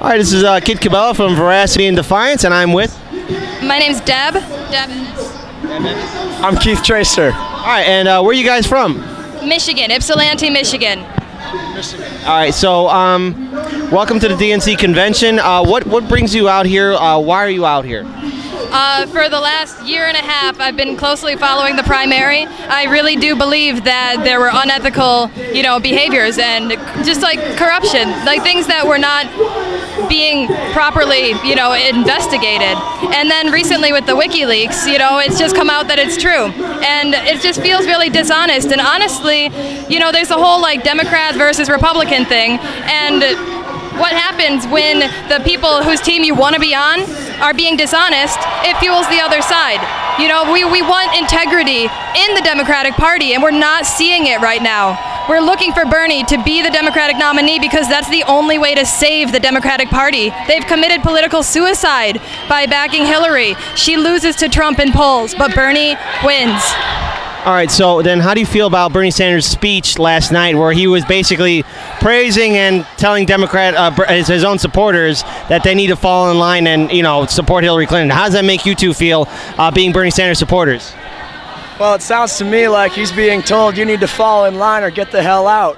All right, this is Kid Cabela from Veracity and Defiance, and I'm with... My name's Deb. I'm Keith Tracer. All right, and where are you guys from? Michigan, Ypsilanti, Michigan. All right, so welcome to the DNC convention. What brings you out here? Why are you out here? For the last year and a half, I've been closely following the primary. I really do believe that there were unethical, behaviors and just like corruption, like things that were not being properly, investigated. And then recently with the WikiLeaks, it's just come out that it's true. And it just feels really dishonest. And honestly, there's a whole like Democrat versus Republican thing. And what happens when the people whose team you want to be on are being dishonest, it fuels the other side. We want integrity in the Democratic Party, and we're not seeing it right now. We're looking for Bernie to be the Democratic nominee because that's the only way to save the Democratic Party. They've committed political suicide by backing Hillary. She loses to Trump in polls, but Bernie wins. All right, so then how do you feel about Bernie Sanders' speech last night where he was basically praising and telling his own supporters that they need to fall in line and, support Hillary Clinton? How does that make you two feel being Bernie Sanders supporters? Well, it sounds to me like he's being told you need to fall in line or get the hell out.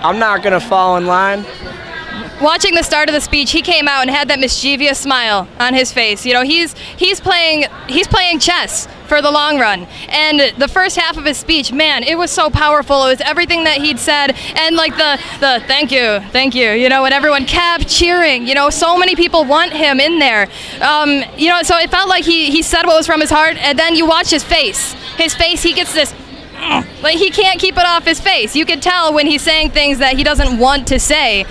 I'm not going to fall in line. Watching the start of the speech, he came out and had that mischievous smile on his face. He's playing chess for the long run. And the first half of his speech, man, it was so powerful. It was everything that he'd said, and like the thank you, and everyone kept cheering. So many people want him in there. So it felt like he said what was from his heart, and then you watch his face. His face, he gets this. Like he can't keep it off his face. You could tell when he's saying things that he doesn't want to say,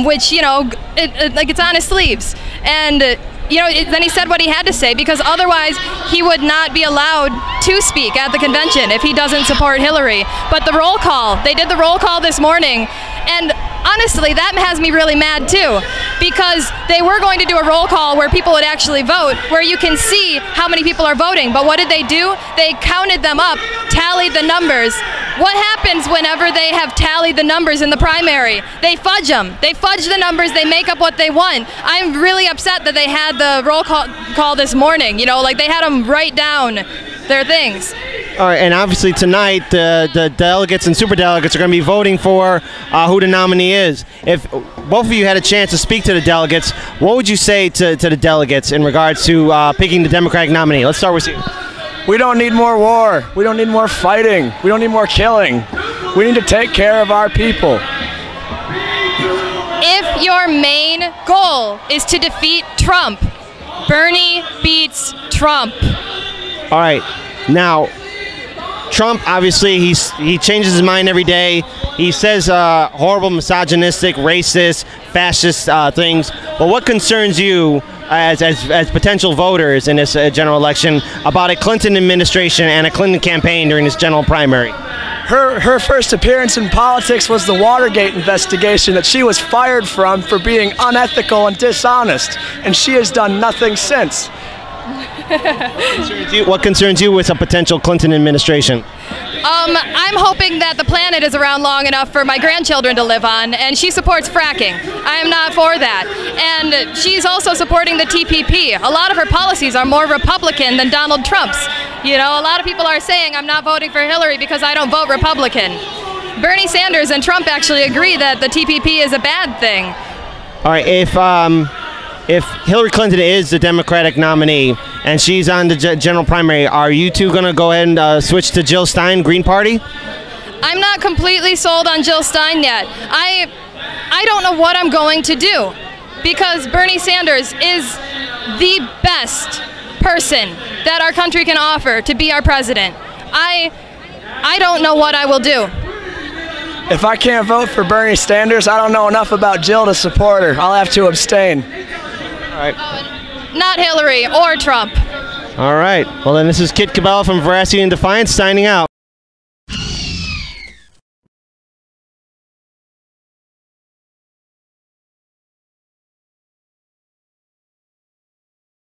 which it's on his sleeves. And then he said what he had to say because otherwise he would not be allowed to speak at the convention if he doesn't support Hillary. But the roll call, they did the roll call this morning, and honestly, that has me really mad too, because they were going to do a roll call where people would actually vote, where you can see how many people are voting. But what did they do? They counted them up, tallied the numbers. What happens whenever they have tallied the numbers in the primary? They fudge them. They fudge the numbers. They make up what they want. I'm really upset that they had the roll call this morning. Like they had them write down their things. All right, and obviously tonight the delegates and superdelegates are going to be voting for who the nominee is. If both of you had a chance to speak to the delegates, what would you say to the delegates in regards to picking the Democratic nominee? Let's start with you. We don't need more war. We don't need more fighting. We don't need more killing. We need to take care of our people. If your main goal is to defeat Trump, Bernie beats Trump. All right, now Trump, obviously, he changes his mind every day. He says horrible, misogynistic, racist, fascist things. But what concerns you as potential voters in this general election about a Clinton administration and a Clinton campaign during this general primary? Her first appearance in politics was the Watergate investigation that she was fired from for being unethical and dishonest, and she has done nothing since. What concerns you with a potential Clinton administration? I'm hoping that the planet is around long enough for my grandchildren to live on, and she supports fracking. I am not for that. And she's also supporting the TPP. A lot of her policies are more Republican than Donald Trump's. A lot of people are saying I'm not voting for Hillary because I don't vote Republican. Bernie Sanders and Trump actually agree that the TPP is a bad thing. All right, if Hillary Clinton is the Democratic nominee and she's on the general primary, are you two going to go ahead and switch to Jill Stein, Green Party? I'm not completely sold on Jill Stein yet. I don't know what I'm going to do because Bernie Sanders is the best person that our country can offer to be our president. I don't know what I will do. If I can't vote for Bernie Sanders, I don't know enough about Jill to support her. I'll have to abstain. All right. Not Hillary or Trump. All right. Well, then this is Kid Cabela from Veracity and Defiance signing out.